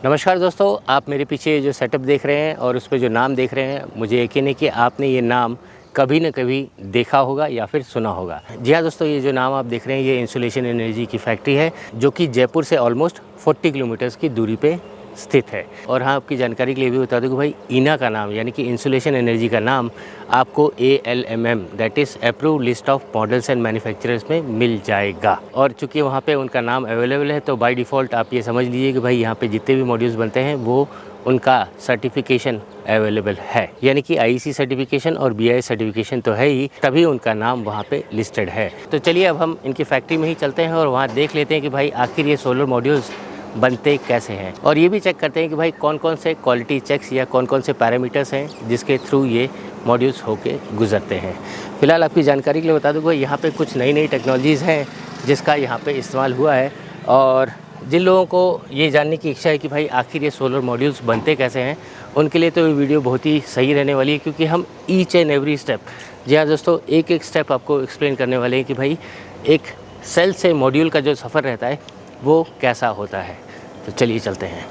नमस्कार दोस्तों, आप मेरे पीछे जो सेटअप देख रहे हैं और उस पे जो नाम देख रहे हैं, मुझे यकीन है कि आपने ये नाम कभी न कभी देखा होगा या फिर सुना होगा। जी हाँ दोस्तों, ये जो नाम आप देख रहे हैं ये इंसुलेशन एनर्जी की फैक्ट्री है जो कि जयपुर से ऑलमोस्ट 40 किलोमीटर्स की दूरी पे स्थित है। और हाँ, आपकी जानकारी के लिए भी बता दूं कि भाई ईना का नाम यानी कि इंसुलेशन एनर्जी का नाम आपको ALMM that is approved list of models and manufacturers में मिल जाएगा। और चूँकि वहाँ पे उनका नाम अवेलेबल है तो बाय डिफ़ॉल्ट आप ये समझ लीजिए कि भाई यहाँ पे जितने भी मॉड्यूल्स बनते हैं वो उनका सर्टिफिकेशन अवेलेबल है, यानी कि IEC सर्टिफिकेशन और BIS सर्टिफिकेशन तो है ही, तभी उनका नाम वहाँ पे लिस्टेड है। तो चलिए अब हम इनकी फैक्ट्री में ही चलते हैं और वहाँ देख लेते हैं कि भाई आखिर ये सोलर मॉड्यूल्स बनते कैसे हैं, और ये भी चेक करते हैं कि भाई कौन कौन से क्वालिटी चेक्स या कौन कौन से पैरामीटर्स हैं जिसके थ्रू ये मॉड्यूल्स होके गुजरते हैं। फिलहाल आपकी जानकारी के लिए बता दूँ भाई यहाँ पे कुछ नई नई टेक्नोलॉजीज़ हैं जिसका यहाँ पे इस्तेमाल हुआ है, और जिन लोगों को ये जानने की इच्छा है कि भाई आखिर ये सोलर मॉड्यूल्स बनते कैसे हैं, उनके लिए तो ये वीडियो बहुत ही सही रहने वाली है, क्योंकि हम ईच एंड एवरी स्टेप, जी हाँ दोस्तों, एक एक स्टेप आपको एक्सप्लेन करने वाले हैं कि भाई एक सेल से मॉड्यूल का जो सफ़र रहता है वो कैसा होता है। तो चलिए चलते हैं।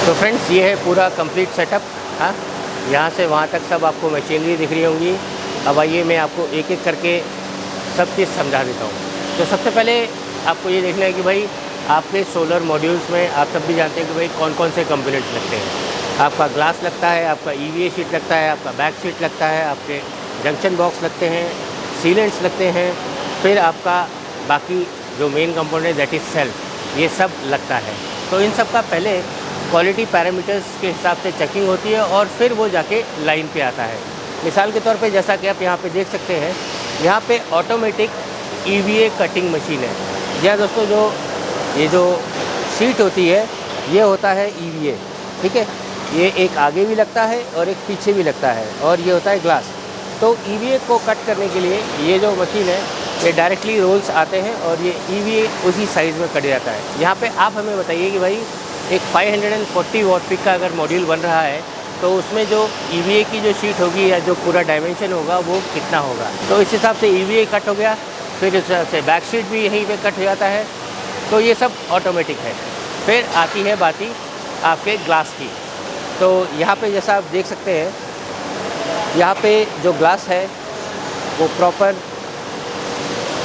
तो फ्रेंड्स, ये है पूरा कंप्लीट सेटअप। हाँ, यहाँ से वहाँ तक सब आपको मशीनरी दिख रही होंगी। अब आइए मैं आपको एक एक करके सब चीज़ समझा देता हूँ। तो सबसे पहले आपको ये देखना है कि भाई आपके सोलर मॉड्यूल्स में आप सब भी जानते हैं कि भाई कौन कौन से कंपोनेंट्स लगते हैं। आपका ग्लास लगता है, आपका EVA शीट लगता है, आपका बैक शीट लगता है, आपके जंक्शन बॉक्स लगते हैं, सीलेंट्स लगते हैं, फिर आपका बाकी जो main component that is cell, ये सब लगता है। तो इन सब का पहले क्वालिटी पैरामीटर्स के हिसाब से चेकिंग होती है और फिर वो जाके लाइन पे आता है। मिसाल के तौर पे जैसा कि आप यहाँ पे देख सकते हैं, यहाँ पे ऑटोमेटिक EVA कटिंग मशीन है। जी हाँ दोस्तों, ये जो शीट होती है ये होता है EVA, ठीक है। ये एक आगे भी लगता है और एक पीछे भी लगता है, और ये होता है ग्लास। तो EVA को कट करने के लिए ये जो मशीन है ये डायरेक्टली रोल्स आते हैं और ये EVA उसी साइज़ में कट जाता है। यहाँ पे आप हमें बताइए कि भाई एक 540 वॉट पीक का अगर मॉड्यूल बन रहा है तो उसमें जो EVA की जो शीट होगी या जो पूरा डायमेंशन होगा वो कितना होगा। तो इस हिसाब से EVA कट हो गया, फिर इस हिसाब से बैक शीट भी यहीं पे कट हो जाता है। तो ये सब ऑटोमेटिक है। फिर आती है बात आपके ग्लास की। तो यहाँ पे जैसा आप देख सकते हैं, यहाँ पे जो ग्लास है वो प्रॉपर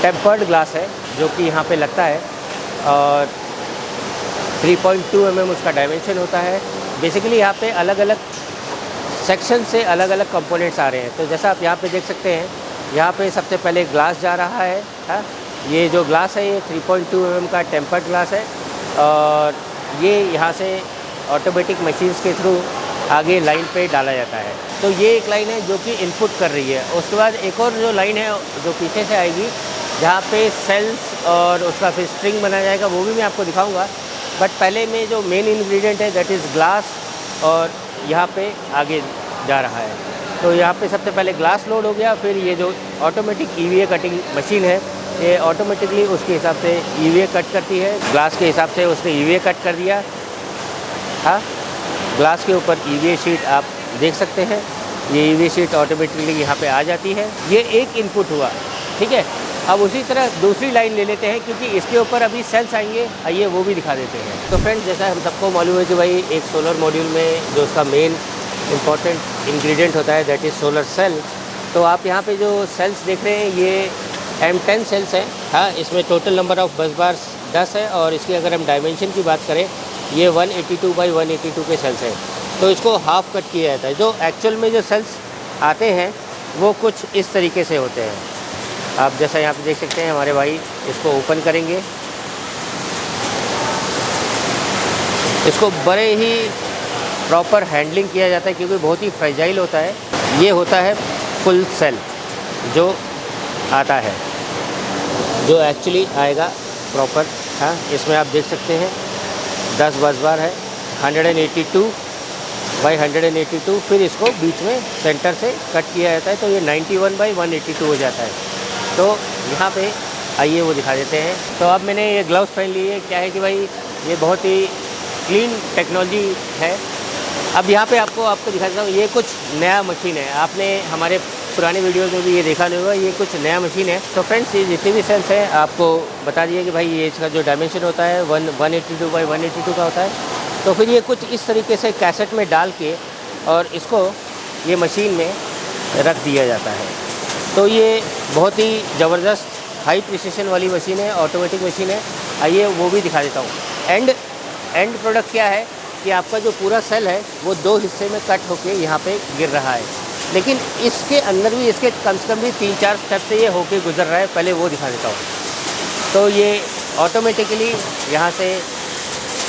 टेम्पर्ड ग्लास है जो कि यहाँ पे लगता है, और 3.2 mm उसका डायमेंशन होता है। बेसिकली यहाँ पे अलग अलग सेक्शन से अलग अलग कंपोनेंट्स आ रहे हैं। तो जैसा आप यहाँ पे देख सकते हैं, यहाँ पे सबसे पहले ग्लास जा रहा है। हाँ, ये जो ग्लास है ये 3.2 mm का टेम्पर्ड ग्लास है, और ये यहाँ से ऑटोमेटिक मशीन्स के थ्रू आगे लाइन पे डाला जाता है। तो ये एक लाइन है जो कि इनपुट कर रही है। उसके बाद एक और जो लाइन है जो पीछे से आएगी, जहाँ पे सेल्स और उसका फिर स्ट्रिंग बनाया जाएगा, वो भी मैं आपको दिखाऊंगा। बट पहले में जो मेन इंग्रेडिएंट है दैट इज़ ग्लास, और यहाँ पे आगे जा रहा है। तो यहाँ पे सबसे पहले ग्लास लोड हो गया, फिर ये जो ऑटोमेटिक EVA कटिंग मशीन है ये ऑटोमेटिकली उसके हिसाब से EVA कट करती है। ग्लास के हिसाब से उसने EVA कट कर दिया। हाँ, ग्लास के ऊपर EVA शीट आप देख सकते हैं, ये EVA शीट ऑटोमेटिकली यहाँ पे आ जाती है। ये एक इनपुट हुआ, ठीक है। अब उसी तरह दूसरी लाइन ले लेते हैं, क्योंकि इसके ऊपर अभी सेल्स आएंगे, आइए वो भी दिखा देते हैं। तो फ्रेंड्स, जैसा हम सबको मालूम है कि भाई एक सोलर मॉड्यूल में जो उसका मेन इम्पॉर्टेंट इंग्रेडिएंट होता है दैट इज़ सोलर सेल। तो आप यहाँ पे जो सेल्स देख रहे हैं ये M10 सेल्स हैं। हाँ, इसमें टोटल नंबर ऑफ बस बार्स 10 है, और इसकी अगर हम डायमेंशन की बात करें ये 182 बाई 182 के सेल्स हैं। तो इसको हाफ कट किया जाता है। जो एक्चुअल में जो सेल्स आते हैं वो कुछ इस तरीके से होते हैं। आप जैसा यहाँ पे देख सकते हैं, हमारे भाई इसको ओपन करेंगे, इसको बड़े ही प्रॉपर हैंडलिंग किया जाता है क्योंकि बहुत ही फ्रेजाइल होता है। ये होता है फुल सेल जो आता है, जो एक्चुअली आएगा प्रॉपर। हाँ, इसमें आप देख सकते हैं 10 बस बार है, 182 बाई 182, फिर इसको बीच में सेंटर से कट किया जाता है, तो ये 91 बाई 182 हो जाता है। तो यहाँ पे आइए वो दिखा देते हैं। तो अब मैंने ये ग्लव्स पहन लिए। क्या है कि भाई ये बहुत ही क्लीन टेक्नोलॉजी है, अब यहाँ पे आपको दिखा देता हूँ, ये कुछ नया मशीन है। आपने हमारे पुराने वीडियोज़ में भी ये देखा नहीं होगा, ये कुछ नया मशीन है। तो फ्रेंड्स, ये जितने भी सेल्स हैं आपको बता दिए कि भाई ये इसका जो डायमेंशन होता है 182 बाई 182 का होता है। तो फिर ये कुछ इस तरीके से कैसेट में डाल के और इसको ये मशीन में रख दिया जाता है। तो ये बहुत ही ज़बरदस्त हाई प्रिसिशन वाली मशीन है, ऑटोमेटिक मशीन है। आइए वो भी दिखा देता हूँ। एंड प्रोडक्ट क्या है कि आपका जो पूरा सेल है वो 2 हिस्से में कट होके यहाँ पे गिर रहा है, लेकिन इसके अंदर भी इसके कम से कम भी 3-4 स्टेप से ये होके गुजर रहा है। पहले वो दिखा देता हूँ। तो ये ऑटोमेटिकली यहाँ से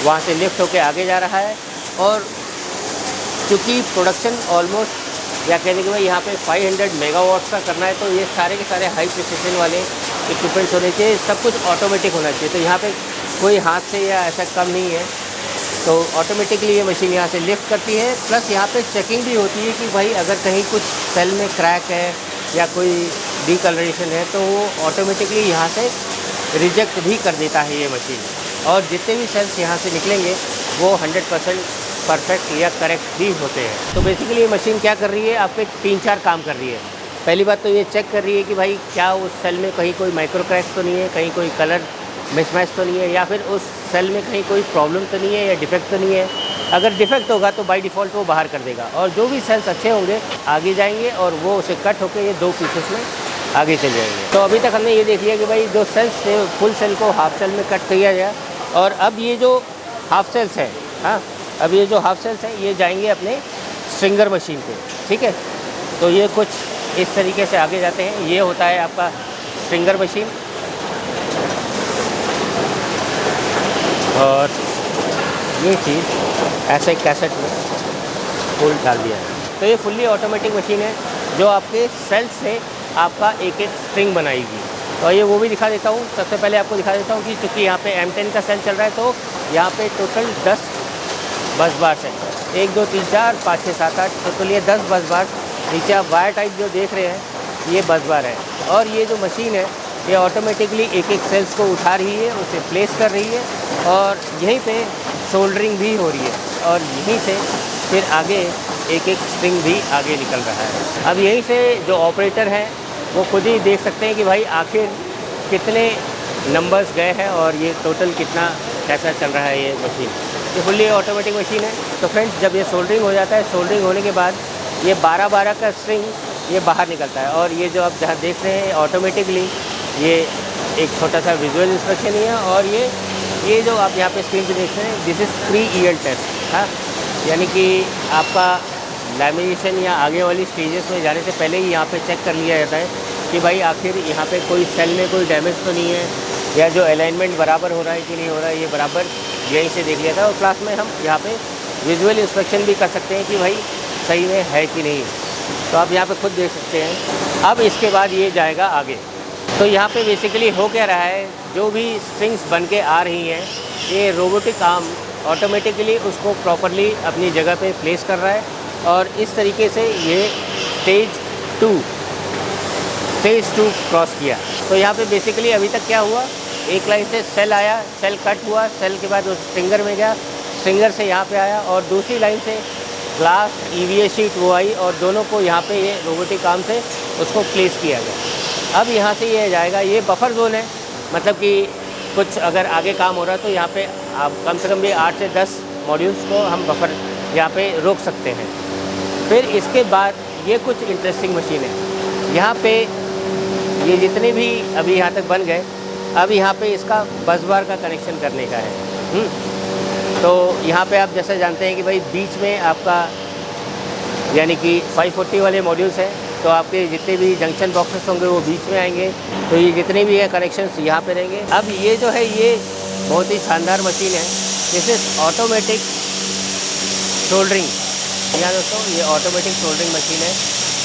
वहाँ से लिफ्ट होके आगे जा रहा है, और चूँकि प्रोडक्शन ऑलमोस्ट या कहते कि भाई यहाँ पे 500 मेगावाट का करना है, तो ये सारे के सारे हाई प्रिसिशन वाले इक्विपमेंट्स होने चाहिए, सब कुछ ऑटोमेटिक होना चाहिए। तो यहाँ पे कोई हाथ से या ऐसा कम नहीं है। तो ऑटोमेटिकली ये मशीन यहाँ से लिफ्ट करती है, प्लस यहाँ पे चेकिंग भी होती है कि भाई अगर कहीं कुछ सेल में क्रैक है या कोई डीकलरेशन है तो वो ऑटोमेटिकली यहाँ से रिजेक्ट भी कर देता है ये मशीन, और जितने भी सेल्स यहाँ से निकलेंगे वो 100% परफेक्ट या करेक्ट भी होते हैं। तो बेसिकली ये मशीन क्या कर रही है, आपके 3-4 काम कर रही है। पहली बात तो ये चेक कर रही है कि भाई क्या उस सेल में कहीं कोई माइक्रो क्रैक्स तो नहीं है, कहीं कोई कलर मिसमैच तो नहीं है, या फिर उस सेल में कहीं कोई प्रॉब्लम तो नहीं है या डिफेक्ट तो नहीं है। अगर डिफेक्ट होगा तो बाय डिफ़ॉल्ट वो बाहर कर देगा, और जो भी सेल्स अच्छे होंगे आगे जाएंगे और वो उसे कट होकर ये 2 पीसेस में आगे चले जाएंगे। तो अभी तक हमने ये देख लिया कि भाई जो सेल्स थे फुल सेल को हाफ सेल में कट किया गया, और अब ये जो हाफ सेल्स हैं, हाँ, अब ये जो हाफ सेल्स हैं ये जाएंगे अपने स्ट्रिंगर मशीन पे। ठीक है, तो ये कुछ इस तरीके से आगे जाते हैं। ये होता है आपका स्ट्रिंगर मशीन, और ये चीज़ ऐसे कैसेट में फुल डाल दिया है। तो ये फुल्ली ऑटोमेटिक मशीन है जो आपके सेल्स से आपका एक स्ट्रिंग बनाएगी। तो ये वो भी दिखा देता हूँ। सबसे पहले आपको दिखा देता हूँ कि चूँकि यहाँ पे M10 का सेल चल रहा है, तो यहाँ पे टोटल 10 बस बार्स हैं। 1 2 3 4 5 6 7 8, टोटल ये 10 बस बार। नीचे आप वायर टाइप जो देख रहे हैं ये बस बार है, और ये जो मशीन है ये ऑटोमेटिकली एक सेल्स को उठा रही है, उसे प्लेस कर रही है, और यहीं पे सोल्डरिंग भी हो रही है, और यहीं से फिर आगे एक स्ट्रिंग भी आगे निकल रहा है। अब यहीं से जो ऑपरेटर हैं वो खुद ही देख सकते हैं कि भाई आखिर कितने नंबर्स गए हैं और ये टोटल कितना कैसा चल रहा है ये मशीन। ये फुल्ली ऑटोमेटिक मशीन है। तो फ्रेंड्स, जब ये सोल्डरिंग हो जाता है, सोल्डरिंग होने के बाद ये 12-12 का स्ट्रिंग ये बाहर निकलता है, और ये जो आप जहाँ देख रहे हैं ऑटोमेटिकली ये एक छोटा सा विजुअल इंस्ट्रक्शन ही है। और ये जो आप यहाँ पे स्क्रीन पे देख रहे हैं, दिस इज़ प्री-ईएल टेस्ट। हाँ, यानी कि आपका लैमिनेशन या आगे वाली स्टेजेस में जाने से पहले ही यहाँ पे चेक कर लिया जाता है कि भाई आखिर यहाँ पे कोई सेल में कोई डैमेज तो नहीं है, या जो अलाइनमेंट बराबर हो रहा है कि नहीं हो रहा है, ये बराबर यहीं से देख लिया था। और क्लास में हम यहाँ पे विजुअल इंस्पेक्शन भी कर सकते हैं कि भाई सही में है कि नहीं। तो आप यहाँ पे खुद देख सकते हैं। अब इसके बाद ये जाएगा आगे। तो यहाँ पे बेसिकली हो क्या रहा है, जो भी स्ट्रिंग्स बन के आ रही हैं ये रोबोटिक आर्म ऑटोमेटिकली उसको प्रॉपरली अपनी जगह पे प्लेस कर रहा है, और इस तरीके से ये स्टेज 2 क्रॉस किया। तो यहाँ पे बेसिकली अभी तक क्या हुआ, एक लाइन से सेल आया, सेल कट हुआ, सेल के बाद वो स्ट्रिंगर में गया, स्ट्रिंगर से यहाँ पे आया, और दूसरी लाइन से ग्लास EVA शीट वो आई, और दोनों को यहाँ पे ये रोबोटिक आर्म से उसको प्लेस किया गया। अब यहाँ से ये जाएगा, ये बफर जोन है, मतलब कि कुछ अगर आगे काम हो रहा है तो यहाँ पे आप कम से कम भी 8 से 10 मॉड्यूल्स को हम बफर यहाँ पे रोक सकते हैं। फिर इसके बाद ये कुछ इंटरेस्टिंग मशीन है। यहाँ पे ये जितने भी अभी यहाँ तक बन गए, अब यहाँ पे इसका बस बार का कनेक्शन करने का है। तो यहाँ पे आप जैसा जानते हैं कि भाई बीच में आपका यानी कि 540 वाले मॉड्यूल्स हैं, तो आपके जितने भी जंक्शन बॉक्सेस होंगे वो बीच में आएंगे। तो ये जितने भी है कनेक्शंस यहाँ पे रहेंगे। अब ये जो है ये बहुत ही शानदार मशीन है, जैसे ऑटोमेटिक सोल्डरिंग। यहाँ दोस्तों ये ऑटोमेटिक सोल्डरिंग मशीन है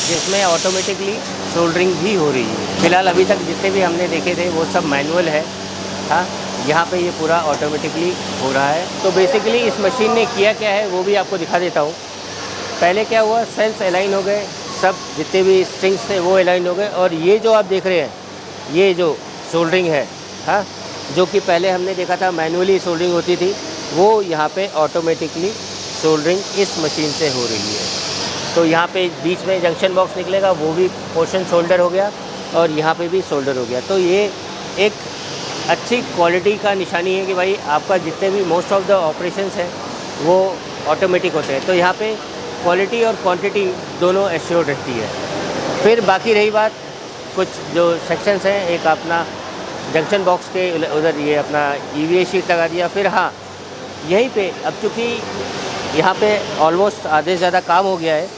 जिसमें ऑटोमेटिकली सोल्डरिंग भी हो रही है। फिलहाल अभी तक जितने भी हमने देखे थे वो सब मैनुअल है। हाँ, यहाँ पे ये पूरा ऑटोमेटिकली हो रहा है। तो बेसिकली इस मशीन ने किया क्या है वो भी आपको दिखा देता हूँ। पहले क्या हुआ, सेल्स अलाइन हो गए, सब जितने भी स्ट्रिंग्स थे वो अलाइन हो गए, और ये जो आप देख रहे हैं ये जो सोल्डरिंग है, हाँ, जो कि पहले हमने देखा था मैनुअली सोल्डरिंग होती थी, वो यहाँ पे ऑटोमेटिकली सोल्डरिंग इस मशीन से हो रही है। तो यहाँ पे बीच में जंक्शन बॉक्स निकलेगा, वो भी पोर्शन सोल्डर हो गया और यहाँ पे भी सोल्डर हो गया। तो ये एक अच्छी क्वालिटी का निशानी है कि भाई आपका जितने भी मोस्ट ऑफ द ऑपरेशंस हैं वो ऑटोमेटिक होते हैं। तो यहाँ पे क्वालिटी और क्वांटिटी दोनों एश्योर्ड रहती है। फिर बाकी रही बात कुछ जो सेक्शंस हैं, एक अपना जंक्शन बॉक्स के उधर ये अपना EVA शीट लगा दिया। फिर हाँ, यहीं पे अब चूँकि यहाँ पे ऑलमोस्ट आधे से ज़्यादा काम हो गया है,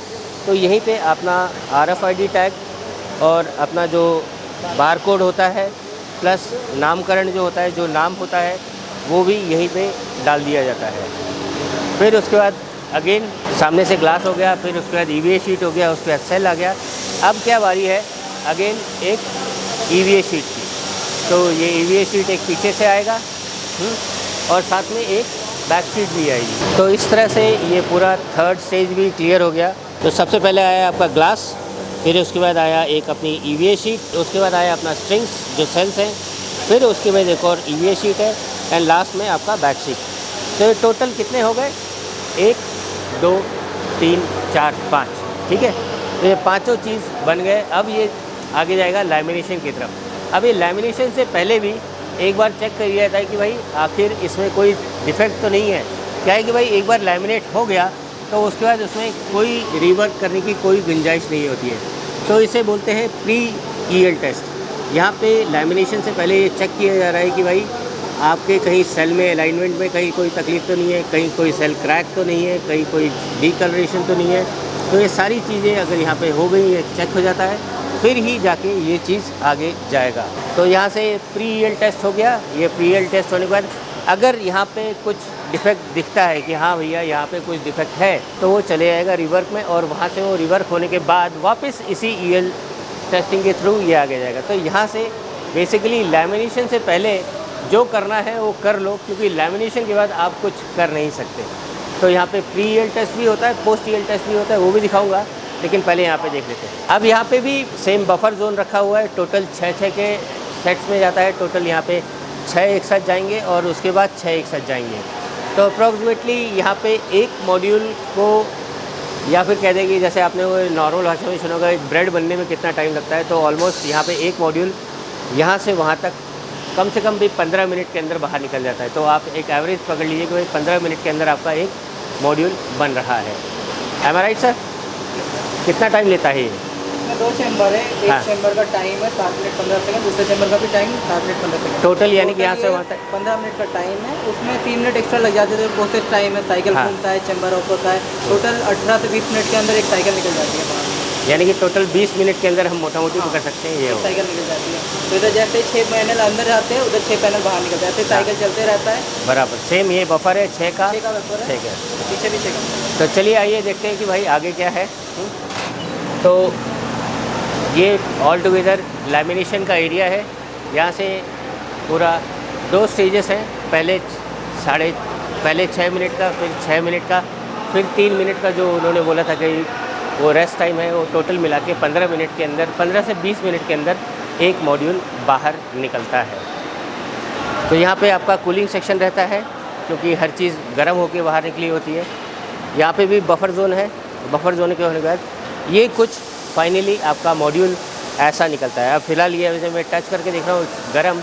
तो यहीं पे अपना RFID टैग और अपना जो बार कोड होता है प्लस नामकरण जो होता है, जो नाम होता है, वो भी यहीं पे डाल दिया जाता है। फिर उसके बाद अगेन सामने से ग्लास हो गया, फिर उसके बाद EVA शीट हो गया, उसके बाद सेल आ गया। अब क्या बारी है अगेन एक EVA शीट की। तो ये EVA शीट एक पीछे से आएगा और साथ में एक बैक शीट भी आएगी। तो इस तरह से ये पूरा थर्ड स्टेज भी क्लियर हो गया। तो सबसे पहले आया आपका ग्लास, फिर उसके बाद आया एक अपनी EVA शीट, उसके बाद आया अपना स्ट्रिंग्स जो सेल्स हैं, फिर उसके बाद एक और EVA शीट है एंड लास्ट में आपका बैक शीट। तो ये टोटल कितने हो गए? 1 2 3 4 5, ठीक है। तो ये पाँचों चीज़ बन गए। अब ये आगे जाएगा लैमिनेशन की तरफ। अब ये लैमिनेशन से पहले भी एक बार चेक कर लिया जाता है कि भाई आखिर इसमें कोई डिफेक्ट तो नहीं है। क्या है कि भाई एक बार लैमिनेट हो गया तो उसके बाद उसमें कोई रिवर्क करने की कोई गुंजाइश नहीं होती है। तो इसे बोलते हैं प्री EL टेस्ट। यहाँ पे लैमिनेशन से पहले ये चेक किया जा रहा है कि भाई आपके कहीं सेल में अलाइनमेंट में कहीं कोई तकलीफ़ तो नहीं है, कहीं कोई सेल क्रैक तो नहीं है, कहीं कोई डीकलरेशन तो नहीं है। तो ये सारी चीज़ें अगर यहाँ पे हो गई, ये चेक हो जाता है, फिर ही जाके ये चीज़ आगे जाएगा। तो यहाँ से प्री EL टेस्ट हो गया। ये प्री EL टेस्ट होने के बाद अगर यहाँ पे कुछ डिफेक्ट दिखता है कि हाँ भैया यहाँ पे कुछ डिफेक्ट है, तो वो चले जाएगा रिवर्क में और वहाँ से वो रिवर्क होने के बाद वापस इसी EL टेस्टिंग के थ्रू ये आगे जाएगा। तो यहाँ से बेसिकली लैमिनेशन से पहले जो करना है वो कर लो, क्योंकि लैमिनेशन के बाद आप कुछ कर नहीं सकते। तो यहाँ पे प्री EL टेस्ट भी होता है, पोस्ट EL टेस्ट भी होता है, वो भी दिखाऊंगा, लेकिन पहले यहाँ पे देख लेते हैं। अब यहाँ पे भी सेम बफर जोन रखा हुआ है। टोटल 6 के सेट्स में जाता है। टोटल यहाँ पे 6 एक साथ जाएंगे और उसके बाद 6 एक साथ जाएंगे। तो अप्रॉक्सीमेटली यहाँ पे एक मॉड्यूल को, या फिर कह देंगे जैसे आपने वो नॉर्मल भाषा में सुना होगा एक ब्रेड बनने में कितना टाइम लगता है, तो ऑलमोस्ट यहाँ पे एक मॉड्यूल यहाँ से वहाँ तक कम से कम भी 15 मिनट के अंदर बाहर निकल जाता है। तो आप एक एवरेज पकड़ लीजिए कि भाई 15 मिनट के अंदर आपका एक मॉड्यूल बन रहा है। एम आई राइट सर? कितना टाइम लेता है ये? इसमें 2 चैम्बर है। एक चैम्बर का टाइम है 7 मिनट 15 सेकंड, दूसरे चैम्बर का भी टाइम 7 मिनट 15 सेकंड। टोटल यानी कि यहाँ से वहाँ तक 15 मिनट का टाइम है। उसमें 3 मिनट एक्स्ट्रा लग जाते थे, प्रोसेस टाइम है, साइकिल घूमता है, चैम्बर ऑफ होता है। टोटल 18 से 20 मिनट के अंदर एक साइकिल निकल जाती है बाहर। यानी कि टोटल 20 मिनट के अंदर हम मोटा मोटी पकड़ सकते हैं ये साइकिल निकल जाती है। तो इधर जैसे 6 पैनल अंदर जाते हैं, उधर 6 पैनल बाहर निकलते हैं, ऐसे साइकिल चलते रहता है। बराबर सेम ये बफर है 6 का बफर है, 6 का। पीछे भी 6 का। तो चलिए आइए देखते हैं कि भाई आगे क्या है। तो ये ऑल टुगेदर लैमिनेशन का एरिया है। यहाँ से पूरा 2 स्टेजेस हैं। पहले 6 मिनट का, फिर 6 मिनट का, फिर 3 मिनट का जो उन्होंने बोला था कि वो रेस्ट टाइम है, वो टोटल मिला के 15 मिनट के अंदर, 15 से 20 मिनट के अंदर एक मॉड्यूल बाहर निकलता है। तो यहाँ पे आपका कूलिंग सेक्शन रहता है, क्योंकि हर चीज़ गर्म होकर बाहर निकली होती है। यहाँ पे भी बफर जोन है। बफर जोन के होने के बाद ये कुछ फाइनली आपका मॉड्यूल ऐसा निकलता है। अब फिलहाल ये वैसे मैं टच करके देख रहा हूँ गर्म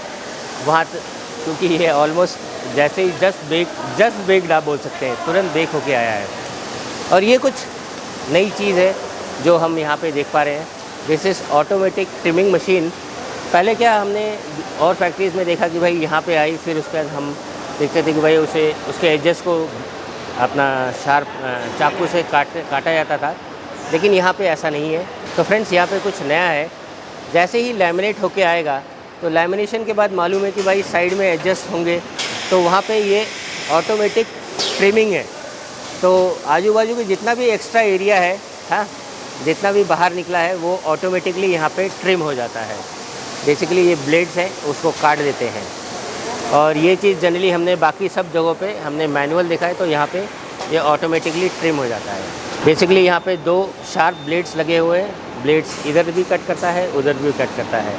वहाँ, क्योंकि ये ऑलमोस्ट जैसे ही जस्ट बेक्ड आप बोल सकते हैं, तुरंत बेक होके आया है। और ये कुछ नई चीज़ है जो हम यहाँ पे देख पा रहे हैं। This is automatic trimming machine. पहले क्या हमने और फैक्ट्रीज़ में देखा कि भाई यहाँ पे आई, फिर उसके बाद हम देखते थे कि भाई उसके एजेस को अपना शार्प चाकू से काटा जाता था, लेकिन यहाँ पे ऐसा नहीं है। तो फ्रेंड्स यहाँ पे कुछ नया है। जैसे ही लैमिनेट होके आएगा तो लैमिनेशन के बाद मालूम है कि भाई साइड में एडजस्ट होंगे, तो वहाँ पे ये ऑटोमेटिक ट्रिमिंग है। तो आजू बाजू के जितना भी एक्स्ट्रा एरिया है, हाँ, जितना भी बाहर निकला है वो ऑटोमेटिकली यहाँ पे ट्रिम हो जाता है। बेसिकली ये ब्लेड्स हैं, उसको काट देते हैं। और ये चीज़ जनरली हमने बाकी सब जगहों पे हमने मैनुअल देखा है, तो यहाँ पे ये ऑटोमेटिकली ट्रिम हो जाता है। बेसिकली यहाँ पे 2 शार्प ब्लेड्स लगे हुए हैं। ब्लेड्स इधर भी कट करता है, उधर भी कट करता है।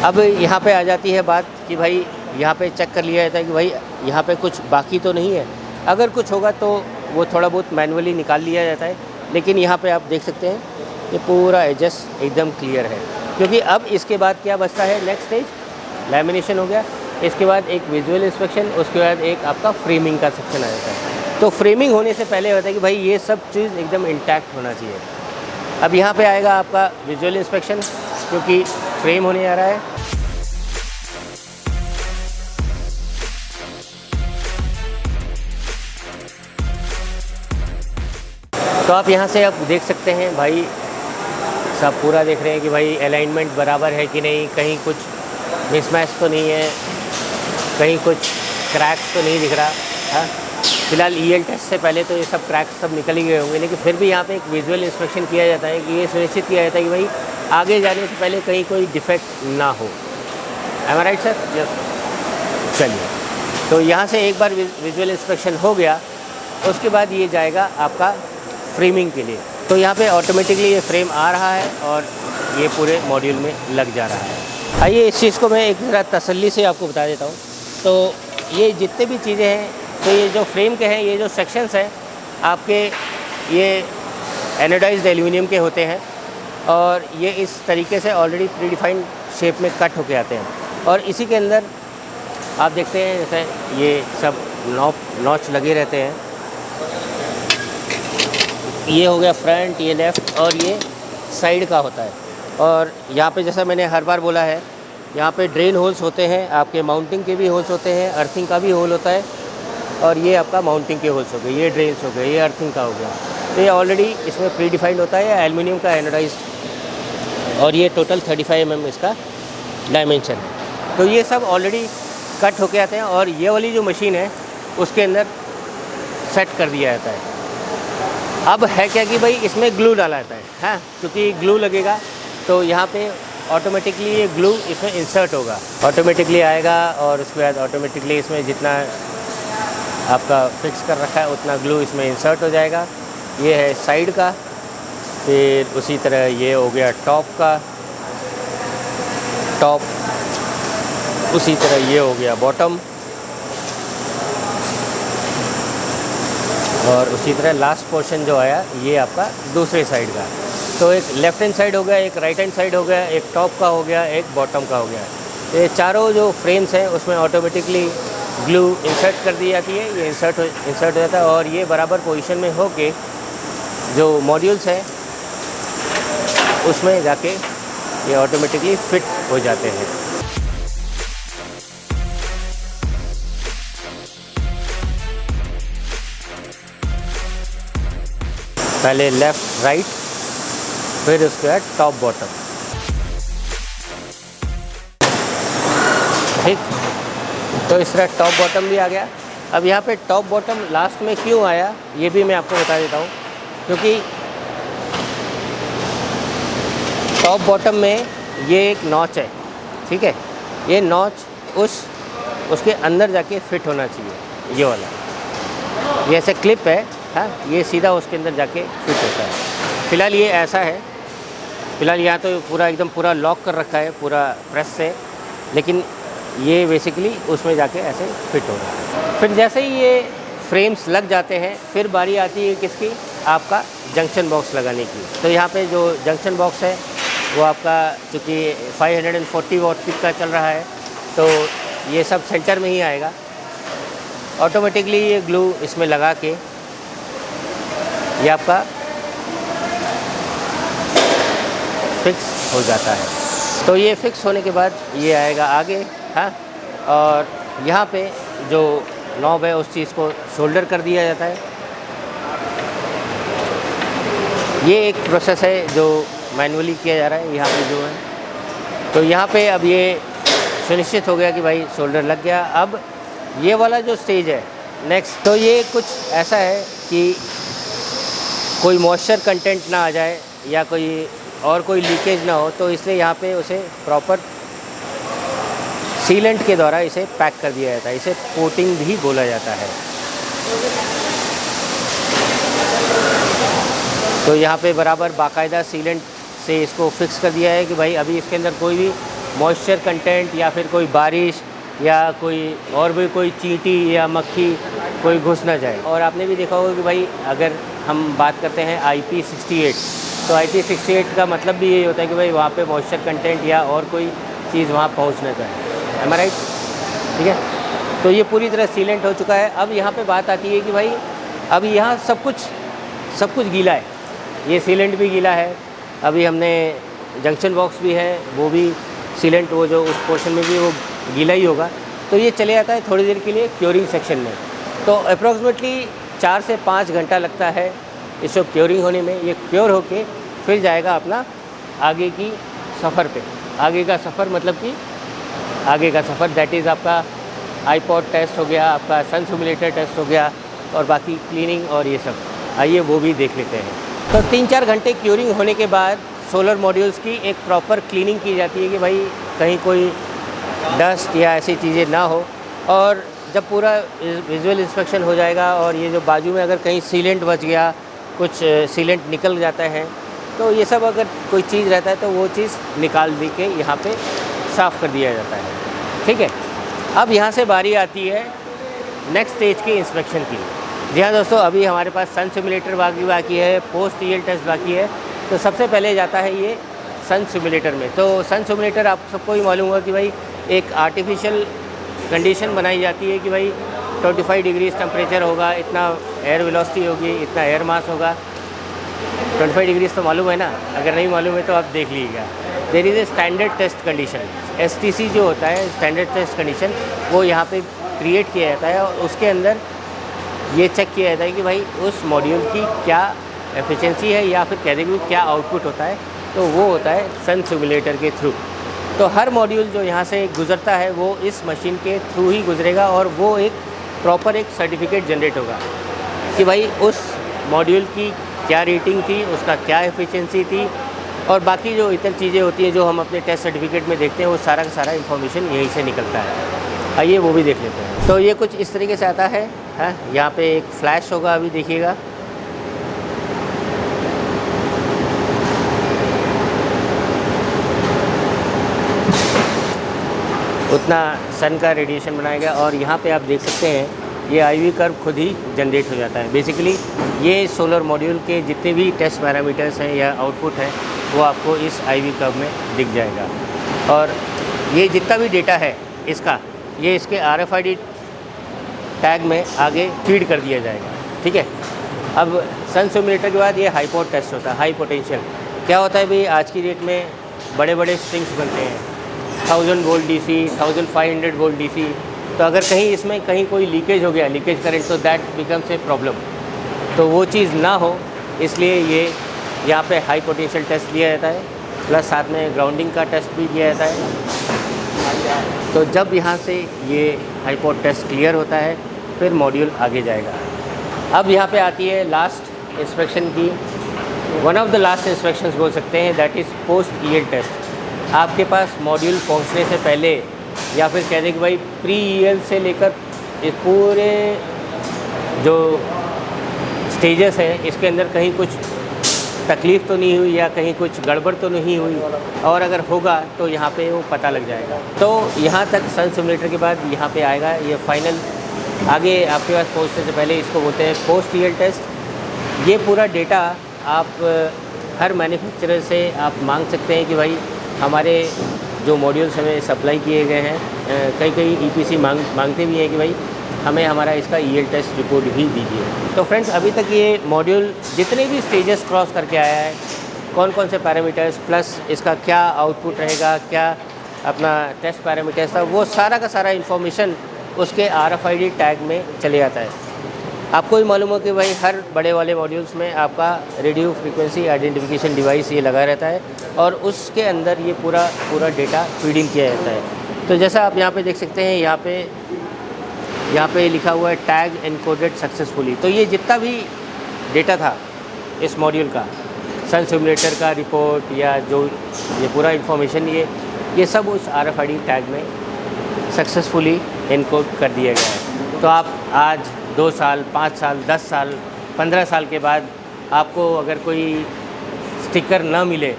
अब यहाँ पे आ जाती है बात कि भाई यहाँ पे चेक कर लिया जाता है कि भाई यहाँ पे कुछ बाकी तो नहीं है। अगर कुछ होगा तो वो थोड़ा बहुत मैनुअली निकाल लिया जाता है, लेकिन यहाँ पे आप देख सकते हैं ये पूरा एजेस एकदम क्लियर है। क्योंकि अब इसके बाद क्या बचता है, नेक्स्ट स्टेज लैमिनेशन हो गया, इसके बाद एक विजुअल इंस्पेक्शन, उसके बाद एक आपका फ्रेमिंग का सेक्शन आ जाता है। तो फ्रेमिंग होने से पहले होता है कि भाई ये सब चीज़ एकदम इंटैक्ट होना चाहिए। अब यहाँ पे आएगा आपका विजुअल इंस्पेक्शन, क्योंकि फ्रेम होने जा रहा है। तो आप यहाँ से आप देख सकते हैं भाई, सब पूरा देख रहे हैं कि भाई अलाइनमेंट बराबर है कि नहीं, कहीं कुछ मिसमैच तो नहीं है, कहीं कुछ क्रैक्स तो नहीं दिख रहा। हाँ, फिलहाल ईएल टेस्ट से पहले तो ये सब क्रैक्स सब निकल ही गए होंगे, लेकिन फिर भी यहाँ पे एक विजुअल इंस्पेक्शन किया जाता है कि ये सुनिश्चित किया जाता है कि भाई आगे जाने से पहले कहीं कोई डिफेक्ट ना हो। एम आई राइट सर? यस। चलिए, तो यहाँ से एक बार विजुअल इंस्पेक्शन हो गया, उसके बाद ये जाएगा आपका फ्रेमिंग के लिए। तो यहाँ पे ऑटोमेटिकली ये फ्रेम आ रहा है और ये पूरे मॉड्यूल में लग जा रहा है। आइए इस चीज़ को मैं एक ज़रा तसल्ली से आपको बता देता हूँ। तो ये जितने भी चीज़ें हैं, तो ये जो फ्रेम के हैं, ये जो सेक्शंस हैं आपके, ये एनोडाइज्ड एल्यूमिनियम के होते हैं और ये इस तरीके से ऑलरेडी प्रीडिफाइंड शेप में कट होके आते हैं। और इसी के अंदर आप देखते हैं जैसे ये सब नॉच लगे रहते हैं। ये हो गया फ्रंट, ये लेफ़्ट और ये साइड का होता है। और यहाँ पे जैसा मैंने हर बार बोला है, यहाँ पे ड्रेन होल्स होते हैं, आपके माउंटिंग के भी होल्स होते हैं, अर्थिंग का भी होल होता है। और ये आपका माउंटिंग के होल्स हो गए, ये ड्रेन्स हो गए, ये अर्थिंग का हो गया। तो ये ऑलरेडी इसमें प्री डिफाइंड होता है, एल्युमिनियम का एनोडाइज्ड। और ये टोटल 35 mm इसका डायमेंशन है। तो ये सब ऑलरेडी कट होके आते हैं और ये वाली जो मशीन है उसके अंदर सेट कर दिया जाता है। अब है क्या कि भाई इसमें ग्लू डाला जाता है, हाँ, क्योंकि ग्लू लगेगा तो यहाँ पे ऑटोमेटिकली ये ग्लू इसमें इंसर्ट होगा, ऑटोमेटिकली आएगा और उसके बाद ऑटोमेटिकली इसमें जितना आपका फिक्स कर रखा है उतना ग्लू इसमें इंसर्ट हो जाएगा। ये है साइड का, फिर उसी तरह ये हो गया टॉप का, टॉप, उसी तरह ये हो गया बॉटम, और उसी तरह लास्ट पोर्शन जो आया ये आपका दूसरे साइड का। तो एक लेफ़्ट हैंड साइड हो गया, एक राइट हैंड साइड हो गया, एक टॉप का हो गया, एक बॉटम का हो गया। ये चारों जो फ्रेम्स हैं उसमें ऑटोमेटिकली ग्लू इंसर्ट कर दी जाती है, ये इंसर्ट हो जाता है और ये बराबर पोजीशन में होके जो मॉड्यूल्स हैं उसमें जाके ये ऑटोमेटिकली फिट हो जाते हैं। पहले लेफ़्ट राइट, फिर उसके बाद टॉप बॉटम। ठीक, तो इस तरह टॉप बॉटम भी आ गया। अब यहाँ पे टॉप बॉटम लास्ट में क्यों आया ये भी मैं आपको बता देता हूँ, क्योंकि टॉप बॉटम में ये एक नॉच है, ठीक है, ये नॉच उसके अंदर जाके फिट होना चाहिए, ये वाला, ये ऐसे क्लिप है, हाँ, ये सीधा उसके अंदर जाके फिट होता है। फ़िलहाल ये ऐसा है, फ़िलहाल यहाँ तो पूरा एकदम पूरा लॉक कर रखा है पूरा प्रेस से, लेकिन ये बेसिकली उसमें जाके ऐसे फिट हो रहा है। फिर जैसे ही ये फ्रेम्स लग जाते हैं फिर बारी आती है किसकी, आपका जंक्शन बॉक्स लगाने की। तो यहाँ पे जो जंक्शन बॉक्स है वो आपका चूँकि 540 वॉट पिक का चल रहा है, तो ये सब सेंटर में ही आएगा। ऑटोमेटिकली ये ग्लू इसमें लगा के ये आपका फिक्स हो जाता है। तो ये फिक्स होने के बाद ये आएगा आगे, हाँ, और यहाँ पे जो नॉब है उस चीज़ को शोल्डर कर दिया जाता है। ये एक प्रोसेस है जो मैनुअली किया जा रहा है यहाँ पे जो है। तो यहाँ पे अब ये सुनिश्चित हो गया कि भाई शोल्डर लग गया। अब ये वाला जो स्टेज है नेक्स्ट, तो ये कुछ ऐसा है कि कोई मॉइस्चर कंटेंट ना आ जाए या कोई लीकेज ना हो, तो इसलिए यहाँ पे उसे प्रॉपर सीलेंट के द्वारा इसे पैक कर दिया जाता है। इसे कोटिंग भी बोला जाता है। तो यहाँ पे बराबर बाकायदा सीलेंट से इसको फिक्स कर दिया है कि भाई अभी इसके अंदर कोई भी मॉइस्चर कंटेंट या फिर कोई बारिश या कोई और भी कोई चींटी या मक्खी कोई घुस ना जाए। और आपने भी देखा होगा कि भाई अगर हम बात करते हैं IP68, तो IP68 का मतलब भी यही होता है कि भाई वहाँ पे मॉइस्चर कंटेंट या और कोई चीज़ वहाँ पहुँच ना जाए। एम आई राइट? ठीक है, तो ये पूरी तरह सीलेंट हो चुका है। अब यहाँ पे बात आती है कि भाई अब यहाँ सब कुछ गीला है, ये सीलेंट भी गीला है। अभी हमने जंक्शन बॉक्स भी है, वो भी सीलेंट, वो जो उस पोर्शन में भी वो गीला ही होगा। तो ये चले जाता है थोड़ी देर के लिए क्योरिंग सेक्शन में। तो अप्रॉक्सीमेटली 4 से 5 घंटा लगता है इसको क्योरिंग होने में। ये क्योर होके फिर जाएगा अपना आगे की सफ़र पे। आगे का सफ़र मतलब कि आगे का सफ़र दैट इज़ आपका आईपॉड टेस्ट हो गया, आपका सन सिमुलेटर टेस्ट हो गया, और बाकी क्लीनिंग और ये सब। आइए वो भी देख लेते हैं। तो 3-4 घंटे क्योरिंग होने के बाद सोलर मॉड्यूल्स की एक प्रॉपर क्लीनिंग की जाती है कि भाई कहीं कोई डस्ट या ऐसी चीज़ें ना हो। और जब पूरा विजुअल इंस्पेक्शन हो जाएगा और ये जो बाजू में अगर कहीं सीलेंट बच गया, कुछ सीलेंट निकल जाता है, तो ये सब अगर कोई चीज़ रहता है तो वो चीज़ निकाल दी के यहाँ पे साफ़ कर दिया जाता है। ठीक है, अब यहाँ से बारी आती है नेक्स्ट स्टेज के इंस्पेक्शन की। जी हाँ दोस्तों, अभी हमारे पास सन सिमुलेटर बाकी है, पोस्ट ईएल टेस्ट बाकी है। तो सबसे पहले जाता है ये सन सिमुलेटर में। तो सन सिमुलेटर आप सबको ही मालूम होगा कि भाई एक आर्टिफिशियल कंडीशन बनाई जाती है कि भाई 25 डिग्रीज टेम्परेचर होगा, इतना एयर वेलोसिटी होगी, इतना एयर मास होगा। 25 डिग्रीज तो मालूम है ना, अगर नहीं मालूम है तो आप देख लीजिएगा। There is a standard test condition, STC जो होता है स्टैंडर्ड टेस्ट कंडीशन, वो यहाँ पे क्रिएट किया जाता है और उसके अंदर ये चेक किया जाता है कि भाई उस मॉड्यूल की क्या एफिशिएंसी है या फिर कह देंगे क्या आउटपुट होता है। तो वो होता है सन सिमुलेटर के थ्रू। तो हर मॉड्यूल जो यहाँ से गुज़रता है वो इस मशीन के थ्रू ही गुजरेगा और वो एक प्रॉपर एक सर्टिफिकेट जनरेट होगा कि भाई उस मॉड्यूल की क्या रेटिंग थी, उसका क्या एफिशिएंसी थी, और बाकी जो इतर चीज़ें होती हैं जो हम अपने टेस्ट सर्टिफिकेट में देखते हैं, वो सारा का सारा इन्फॉर्मेशन यहीं से निकलता है। आइए वो भी देख लेते हैं। तो ये कुछ इस तरीके से आता है, यहाँ पे एक फ्लैश होगा, अभी देखिएगा। उतना सन का रेडिएशन बनाएगा और यहाँ पे आप देख सकते हैं ये IV कर्व खुद ही जनरेट हो जाता है। बेसिकली ये सोलर मॉड्यूल के जितने भी टेस्ट पैरामीटर्स हैं या आउटपुट है वो आपको इस IV कर्व में दिख जाएगा। और ये जितना भी डेटा है इसका, ये इसके RFID टैग में आगे फीड कर दिया जाएगा। ठीक है, अब सन सिमुलेटर के बाद ये हाईपोट टेस्ट होता है, हाई पोटेंशियल। क्या होता है भाई, आज की डेट में बड़े बड़े स्ट्रिंग्स बनते हैं, 1000 वोल्ट DC, 1500 वोल्ट DC। तो अगर कहीं इसमें कहीं कोई लीकेज हो गया, लीकेज करंट, तो दैट बिकम्स ए प्रॉब्लम। तो वो चीज़ ना हो इसलिए ये यहाँ पे हाई पोटेंशियल टेस्ट दिया जाता है, प्लस साथ में ग्राउंडिंग का टेस्ट भी दिया जाता है। तो जब यहाँ से ये हाईपोट टेस्ट क्लियर होता है फिर मॉड्यूल आगे जाएगा। अब यहाँ पे आती है लास्ट इंस्पेक्शन की, one of the last inspections बोल सकते हैं, that is post EL test. आपके पास मॉड्यूल पहुँचने से पहले या फिर कह दें कि भाई प्री ईएल से लेकर इस पूरे जो स्टेजेस हैं इसके अंदर कहीं कुछ तकलीफ़ तो नहीं हुई या कहीं कुछ गड़बड़ तो नहीं हुई, और अगर होगा तो यहाँ पे वो पता लग जाएगा। तो यहाँ तक सन सिमुलेटर के बाद यहाँ पे आएगा ये फाइनल। आगे आपके पास पहुँचने से पहले इसको बोलते हैं पोस्ट ईएल टेस्ट। ये पूरा डेटा आप हर मैन्युफैक्चरर से आप मांग सकते हैं कि भाई हमारे जो मॉड्यूल्स हमें सप्लाई किए गए हैं, कई EPC मांगते भी हैं कि भाई हमें हमारा इसका ईएल टेस्ट रिपोर्ट भी दीजिए। तो फ्रेंड्स, अभी तक ये मॉड्यूल जितने भी स्टेजेस क्रॉस करके आया है, कौन कौन से पैरामीटर्स प्लस इसका क्या आउटपुट रहेगा, क्या अपना टेस्ट पैरामीटर्स था, वो सारा का सारा इन्फॉर्मेशन उसके RFID टैग में चले जाता है। आपको भी मालूम हो कि भाई हर बड़े वाले मॉड्यूल्स में आपका रेडियो फ्रीक्वेंसी आइडेंटिफिकेशन डिवाइस ये लगा रहता है और उसके अंदर ये पूरा डेटा फीडिंग किया जाता है। तो जैसा आप यहाँ पे देख सकते हैं, यहाँ पे लिखा हुआ है टैग एनकोडेड सक्सेसफुली। तो ये जितना भी डेटा था इस मॉड्यूल का, सन सिमुलेटर का रिपोर्ट या जो ये पूरा इन्फॉर्मेशन, ये सब उस RFID टैग में सक्सेसफुली एनकोड कर दिया गया है। तो आप आज 2 साल, 5 साल, 10 साल, 15 साल के बाद आपको अगर कोई स्टिकर ना मिले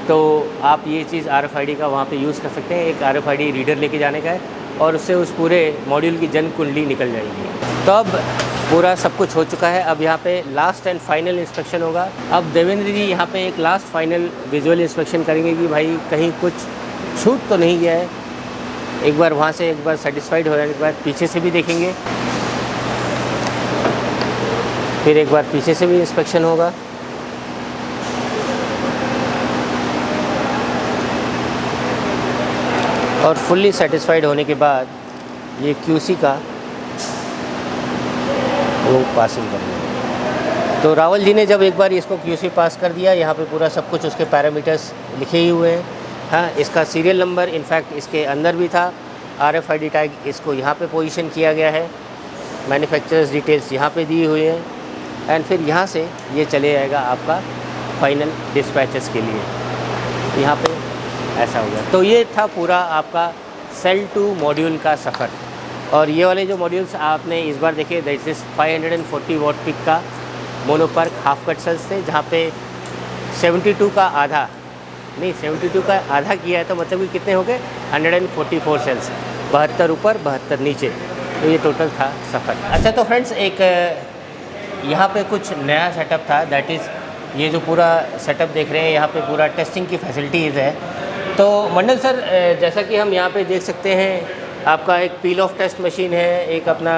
तो आप ये चीज़ RFID का वहाँ पे यूज़ कर सकते हैं। एक RFID रीडर लेके जाने का है और उससे उस पूरे मॉड्यूल की जन कुंडली निकल जाएगी। तो अब पूरा सब कुछ हो चुका है। अब यहाँ पे लास्ट एंड फाइनल इंस्पेक्शन होगा। अब देवेंद्र जी यहाँ पे एक लास्ट फाइनल विजुअल इंस्पेक्शन करेंगे कि भाई कहीं कुछ छूट तो नहीं गया है। एक बार वहाँ से एक बार सेटिस्फाइड हो जाने के बाद पीछे से भी देखेंगे, फिर एक बार पीछे से भी इंस्पेक्शन होगा। और फुल्ली सेटिस्फाइड होने के बाद ये QC का वो पासिंग करेंगे। तो रावल जी ने जब एक बार इसको QC पास कर दिया, यहाँ पे पूरा सब कुछ उसके पैरामीटर्स लिखे ही हुए हैं। हाँ, इसका सीरियल नंबर इनफैक्ट इसके अंदर भी था, RFID टैग इसको यहाँ पे पोजीशन किया गया है, मैन्युफैक्चरर्स डिटेल्स यहाँ पे दी हुई हैं, एंड फिर यहाँ से ये चले जाएगा आपका फाइनल डिस्पैचेस के लिए। यहाँ पे ऐसा हो गया। तो ये था पूरा आपका सेल टू मॉड्यूल का सफ़र। और ये वाले जो मॉड्यूल्स आपने इस बार देखे, दैट इज़ 540 वॉट पिक का मोनोपर्क हाफ कट सेल्स थे, जहाँ पे 72 का आधा नहीं 72 का आधा किया है, तो मतलब कि कितने हो गए 144 सेल्स, 72 ऊपर 72 नीचे। तो ये टोटल था सफ़र। अच्छा, तो फ्रेंड्स एक यहाँ पे कुछ नया सेटअप था, दैट इज़ ये जो पूरा सेटअप देख रहे हैं, यहाँ पे पूरा टेस्टिंग की फैसिलिटीज़ है। तो मंडल सर, जैसा कि हम यहाँ पे देख सकते हैं, आपका एक पील ऑफ टेस्ट मशीन है, एक अपना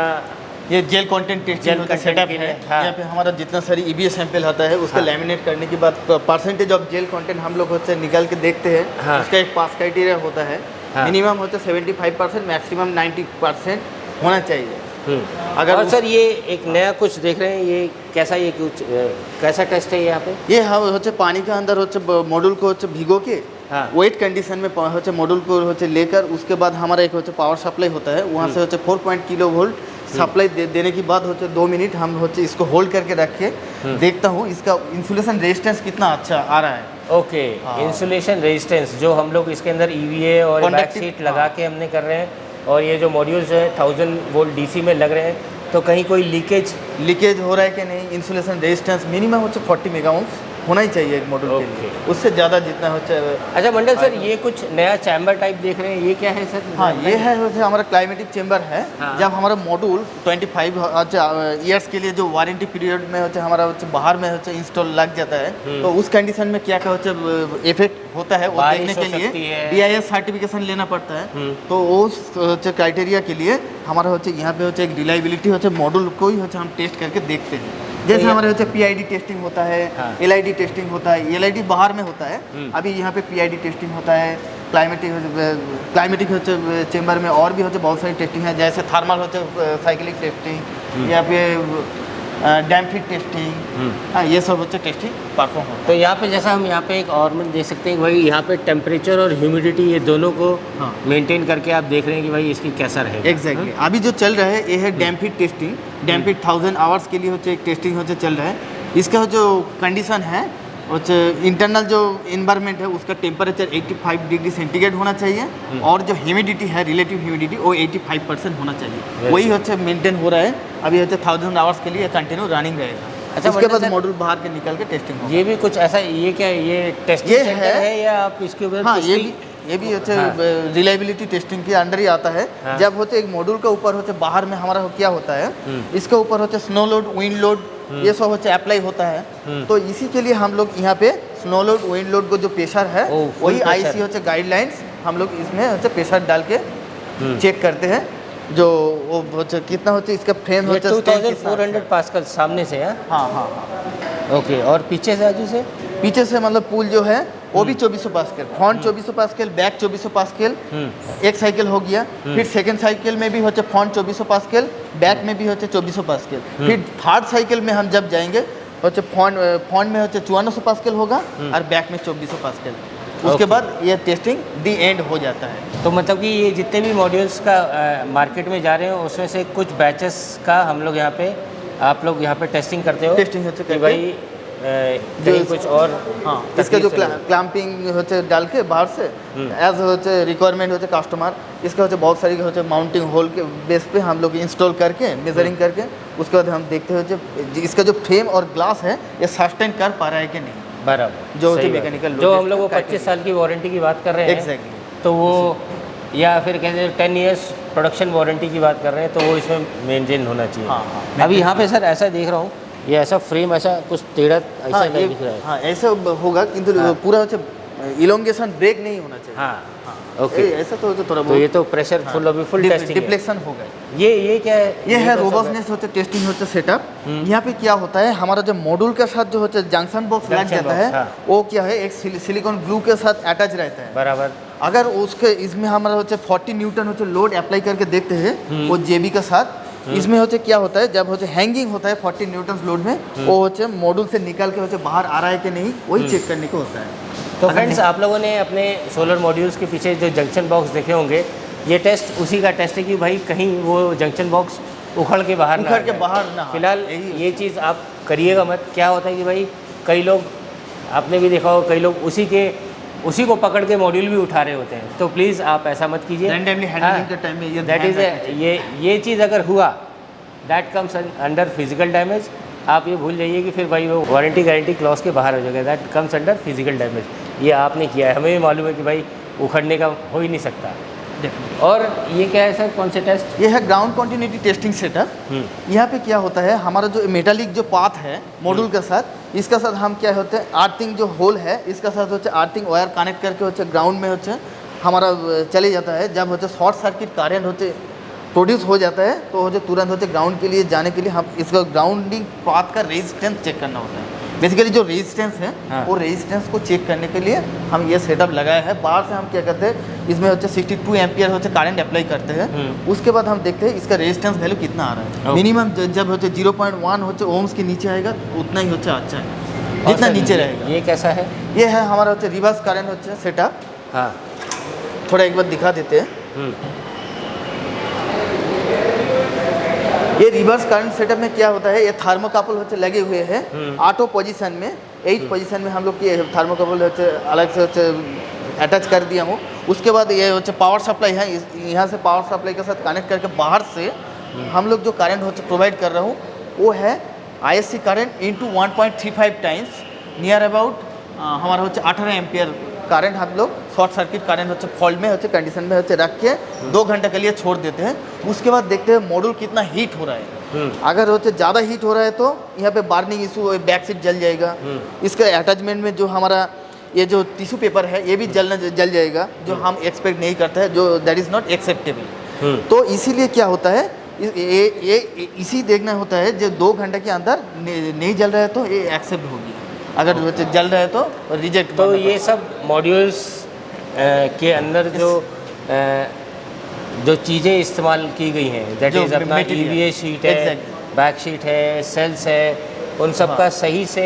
ये जेल कंटेंट टेस्टिंग का सेटअप है। हाँ। यहाँ पे हमारा जितना सारी EBS सैंपल आता है उसका हाँ। लैमिनेट करने के बाद परसेंटेज ऑफ जेल कंटेंट हम लोग होते निकाल के देखते हैं। हाँ। उसका एक पास क्राइटेरिया होता है। हाँ। मिनिमम होता है 75%, मैक्सिमम 90% होना चाहिए। अगर और सर ये एक नया कुछ देख रहे हैं, ये कैसा, ये कुछ कैसा टेस्ट है यहाँ पे? ये हम होते पानी के अंदर होते मॉड्यूल को होते भिगो के हाँ। वेट कंडीशन में होते मॉड्यूल को होते लेकर, उसके बाद हमारा एक होते पावर सप्लाई होता है, वहाँ से होते 4 किलो वोल्ट सप्लाई देने के बाद होते 2 मिनट हम होते इसको होल्ड करके रख के देखता हूँ इसका इंसुलेशन रेजिस्टेंस कितना अच्छा आ रहा है। ओके, इंसुलेशन रेजिस्टेंस जो हम लोग इसके अंदर EVA और बैक शीट लगा के हमने कर रहे हैं, और ये जो मॉड्यूल्स हैं 1000 वोल्ट DC में लग रहे हैं, तो कहीं कोई लीकेज हो रहा है कि नहीं। इंसुलेशन रेजिस्टेंस मिनिमम होते 40 मेगा ओम्स होना ही चाहिए एक मॉड्यूल के लिए, उससे ज़्यादा जितना होता है। अच्छा मंडल सर, ये कुछ नया चैम्बर टाइप देख रहे हैं, ये क्या है सर? हाँ, ये है हमारा क्लाइमेटिक चेंबर है। हाँ। जब हमारा मॉड्यूल 25 ईयर्स के लिए जो वारंटी पीरियड में होते हमारा बाहर में होते इंस्टॉल लग जाता है, तो उस कंडीशन में क्या क्या होते इफेक्ट होता है वो देखने के लिए BIS सर्टिफिकेशन लेना पड़ता है। तो उस क्राइटेरिया के लिए हमारा होते यहाँ पे होते एक रिलायबिलिटी होते मॉड्यूल को ही होते हम टेस्ट करके देखते हैं। जैसे हमारे होते PID टेस्टिंग होता है, हाँ। LID टेस्टिंग होता है। LID बाहर में होता है, अभी यहाँ पे PID टेस्टिंग होता है। क्लाइमेटिक होते चेंबर में और भी होते बहुत सारी टेस्टिंग है, जैसे थर्मल होते साइक्लिक टेस्टिंग या फिर डैम फिट टेस्टिंग। हाँ, ये सब होते टेस्टिंग परफॉर्म होता है। तो यहाँ पे जैसा हम यहाँ पे एक और में देख सकते हैं कि भाई यहाँ पे टेम्परेचर और ह्यूमिडिटी ये दोनों को मेंटेन करके आप देख रहे हैं कि भाई इसकी कैसा रहेगा। एग्जैक्टली। अभी जो चल रहा है ये है dam fit testing. Dam fit 1000 hours के लिए होते एक टेस्टिंग होते चल रहा है। इसका जो कंडीशन है इंटरनल जो इन्वायरमेंट है उसका टेम्परेचर 85 डिग्री सेंटीग्रेड होना चाहिए, और जो ह्यूमिडिटी है रिलेटिव ह्यूमिडिटी वो 85% होना चाहिए। वही होते मेंटेन हो रहा है। अभी होते 1000 आवर्स के लिए कंटिन्यू रनिंग रहेगा। अच्छा, उसके बाद मॉड्यूल बाहर के निकल के टेस्टिंग होगा। ये भी कुछ ऐसा, ये क्या है, ये टेस्टिंग ये सेंटर है या आप इसके ऊपर? हाँ, ये भी होते रिलायबिलिटी टेस्टिंग के अंडर ही आता है। हाँ। जब होते एक मॉड्यूल के ऊपर होते बाहर में हमारा क्या होता है, इसके ऊपर होते स्नो लोड, विंड लोड, ये सब होते अप्लाई होता है। तो इसी के लिए हम लोग यहाँ पे स्नो लोड, विंड लोड को जो प्रेशर है वही IC होते गाइडलाइंस हम लोग इसमें होते प्रेशर डाल के चेक करते हैं। जो वो होते कितना होते इसका फ्रेम होते 2400 पास्कल सामने से है। हाँ हाँ हाँ। ओके, और पीछे से आजू से? पीछे से मतलब पूल जो है वो भी 2400 pascal, front 2400 pascal, back 2400 pascal. एक साइकिल हो गया। फिर सेकंड साइकिल में भी होते फ्रंट 2400 पास्कल, बैक में भी होते 2400 पास्कल। फिर थर्ड साइकिल में हम जब जाएंगे होते फ्रंट में होते 5400 पास्कल होगा और बैक में 2400 पास्कल। उसके बाद ये टेस्टिंग दी एंड हो जाता है। तो मतलब कि ये जितने भी मॉड्यूल्स का मार्केट में जा रहे हैं उसमें से कुछ बैचेस का हम लोग यहाँ पे, आप लोग यहाँ पे टेस्टिंग करते हो? टेस्टिंग होते कि भाई कहीं कुछ और। हाँ, इसका जो क्लैंपिंग होते डाल के बाहर से एज होते रिक्वायरमेंट होते कस्टमर, इसका होते बहुत सारी होते माउंटिंग होल के बेस पे हम लोग इंस्टॉल करके मेजरिंग करके उसके बाद हम देखते होते इसका जो फ्रेम और ग्लास है ये सस्टेन कर पा रहा है कि नहीं। बराबर, जो होती मैकेनिकल जो हम लोग वो 25 साल की वारंटी की बात कर रहे हैं। एग्जैक्टली। तो वो या फिर कहते हैं 10 ईयर्स प्रोडक्शन वारंटी की बात कर रहे हैं तो वो इसमें मेंटेन होना चाहिए। हाँ, अभी यहाँ पे सर ऐसा देख रहा हूँ, ये ऐसा फ्रेम ऐसा कुछ टेढ़ा ऐसा हाँ, दिख रहा है। हाँ ऐसा होगा किंतु पूरा इलोंगेशन ब्रेक नहीं होना चाहिए। हाँ ओके, ऐसा तो थोड़ा तो ये तो प्रेशर फुल अभी फुल टेस्टिंग है। डिफ्लेक्शन होगा। ये क्या है? ये है रोबस्टनेस होते टेस्टिंग होते सेटअप। यहाँ पे क्या होता है, हमारा जो मॉड्यूल के साथ जो होता है जंक्शन बॉक्स लग जाता है, हाँ। वो क्या है एक सिलिकॉन ग्लू के साथ अटैच रहता है। बराबर। अगर उसके इसमें हमारा होता है 40 न्यूटन होता है लोड अप्लाई करके देखते हैं वो जेबी के साथ, इसमें होते क्या होता है जब होते हैंगिंग होता है 40 न्यूटन लोड में, वो होते मॉड्यूल से निकल के होते बाहर आ रहा है कि नहीं, वही चेक करने को होता है। तो फ्रेंड्स, आप लोगों ने अपने सोलर मॉड्यूल्स के पीछे जो जंक्शन बॉक्स देखे होंगे, ये टेस्ट उसी का टेस्ट है कि भाई कहीं वो जंक्शन बॉक्स उखड़ के बाहर ना। फिलहाल ये चीज़ आप करिएगा मत। क्या होता है कि भाई कई लोग, आपने भी देखा होगा, कई लोग उसी को पकड़ के मॉड्यूल भी उठा रहे होते हैं। तो प्लीज़ आप ऐसा मत कीजिए। रैंडमली हैंडलिंग के टाइम में ये दैट इज़ ये चीज़ अगर हुआ, that comes under physical damage. आप ये भूल जाइए कि फिर भाई वो वारंटी गारंटी क्लॉज के बाहर हो जाएगा। That comes under physical damage. ये आपने किया है, हमें भी मालूम है कि भाई उखड़ने का हो ही नहीं सकता। और ये क्या है सर, कौन से टेस्ट? ये है ग्राउंड कंटिन्यूटी टेस्टिंग सेटअप। यहाँ पे क्या होता है, हमारा जो मेटालिक जो पाथ है मॉड्यूल के साथ, इसका साथ हम क्या होते हैं आर्थिंग जो होल है इसका साथ होते आर्थिंग वायर कनेक्ट करके होते ग्राउंड में होते हमारा चले जाता है। जब होते शॉर्ट सर्किट करंट होते प्रोड्यूस हो जाता है तो होते तुरंत होते ग्राउंड के लिए जाने के लिए हम इसका ग्राउंडिंग पाथ का रेजिस्टेंस चेक करना होता है। बेसिकली जो रेजिस्टेंस है वो रेजिस्टेंस को चेक करने के लिए हम ये सेटअप लगाया है। बाहर से हम क्या करते हैं, इसमें होते 62 एम्पियर होते करंट अप्लाई करते हैं। उसके बाद हम देखते हैं इसका रेजिस्टेंस वैल्यू कितना आ रहा है। मिनिमम जब होते 0.1 होते ओम्स के नीचे आएगा उतना ही होते अच्छा है, जितना नीचे रहेगा। ये कैसा है? ये है हमारा होते रिवर्स करंट होते सेटअप। हाँ, थोड़ा एक बार दिखा देते हैं। ये रिवर्स करंट सेटअप में क्या होता है, ये थर्मोकपल होते लगे हुए हैं 8 पोजीशन में, 8 पोजीशन में हम लोग ये थर्मोकपल होते अलग से होते अटैच कर दिया हूँ। उसके बाद ये होते पावर सप्लाई है, यहाँ से पावर सप्लाई के साथ कनेक्ट करके बाहर से हम लोग जो करंट होते प्रोवाइड कर रहा हूँ वो है ISC current into 1.35 times near about हमारा होते 18 एम्पियर करंट हम लोग शॉर्ट सर्किट करंट होते फॉल्ट में होते कंडीशन में होते रख के 2 घंटे के लिए छोड़ देते हैं। उसके बाद देखते हैं मॉड्यूल कितना हीट हो रहा है। अगर होते ज़्यादा हीट हो रहा है तो यहाँ पे बार्निंग इशू, बैक सीट जल जाएगा। इसका अटैचमेंट में जो हमारा ये जो टिश्यू पेपर है ये भी जल जाएगा, जो हम एक्सपेक्ट नहीं करते हैं, जो दैट इज़ नॉट एक्सेप्टेबल। तो इसीलिए क्या होता है, ये इसी देखना होता है जो 2 घंटे के अंदर नहीं जल रहा है तो ये एक्सेप्ट होगी, अगर जल रहा है तो रिजेक्ट। तो ये सब मॉड्यूल्स के अंदर जो चीज़ें इस्तेमाल की गई हैं, दैट इज़ अपना EVA शीट है, बैक शीट है, सेल्स है, उन सब का सही से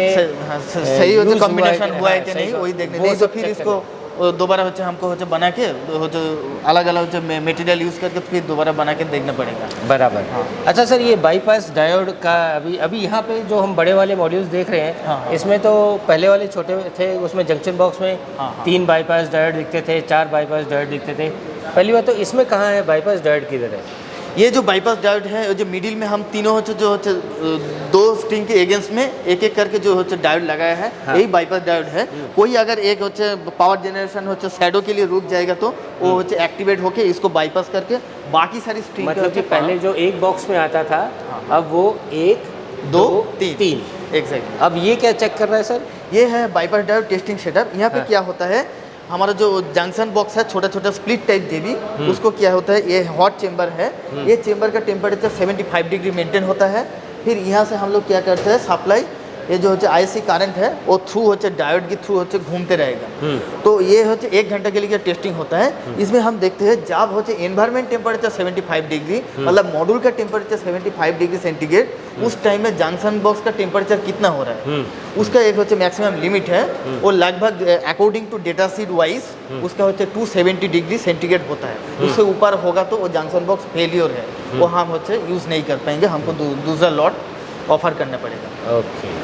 सही होता कॉम्बिनेशन हुआ है कि नहीं वही देखने, नहीं तो फिर इसको दोबारा होते हमको होते बना के होते अलग अलग होते मटेरियल यूज़ करके फिर दोबारा बना के देखना पड़ेगा। बराबर। अच्छा सर, ये बाईपास डायोड का अभी यहाँ पे जो हम बड़े वाले मॉड्यूल्स देख रहे हैं, इसमें तो पहले वाले छोटे थे, उसमें जंक्शन बॉक्स में 3 बाईपास डायोड दिखते थे, 4 बाईपास डायोड दिखते थे। पहली बात तो इसमें कहाँ है बाईपास डायोड, किधर है? ये जो बाईपास डायोड है, जो मिडिल में हम तीनों होते जो होते 2 स्ट्रिंग के अगेंस्ट में एक एक करके जो होते डायोड लगाया है, यही बाईपास डायोड है। कोई अगर एक होते पावर जनरेशन होते शैडो के लिए रुक जाएगा तो वो होते एक्टिवेट होके इसको बाईपास करके बाकी सारी स्ट्रिंग मतलब कि पहले जो एक बॉक्स में आता था, अब वो 1 2 3 एग्जैक्टली। अब ये क्या चेक कर रहा है सर? ये है बाईपास डायोड टेस्टिंग सेटअप। यहाँ पे क्या होता है, हमारा जो जंक्शन बॉक्स है छोटा छोटा स्प्लिट टाइप जेबी, उसको क्या होता है, ये हॉट चेंबर है, ये चेंबर का टेम्परेचर 75 डिग्री मेंटेन होता है। फिर यहाँ से हम लोग क्या करते हैं, सप्लाई ये जो होते ISC करंट है वो थ्रू होते डायोड के थ्रू होते घूमते रहेगा। तो ये होते 1 घंटे के लिए टेस्टिंग होता है। इसमें हम देखते हैं जब होते एनवायरमेंट टेम्परेचर 75 डिग्री, मतलब मॉड्यूल का टेम्परेचर 75 डिग्री सेंटीग्रेड, उस टाइम में जंक्शन बॉक्स का टेम्परेचर कितना हो रहा है, उसका एक होते मैक्सिमम लिमिट है। वो लगभग according to data sheet wise उसका होते 270 डिग्री सेंटीग्रेड होता है। उससे ऊपर होगा तो वो जंक्शन बॉक्स फेलियर है, वो हम होते यूज़ नहीं कर पाएंगे, हमको दूसरा लॉट ऑफर करना पड़ेगा। ओके।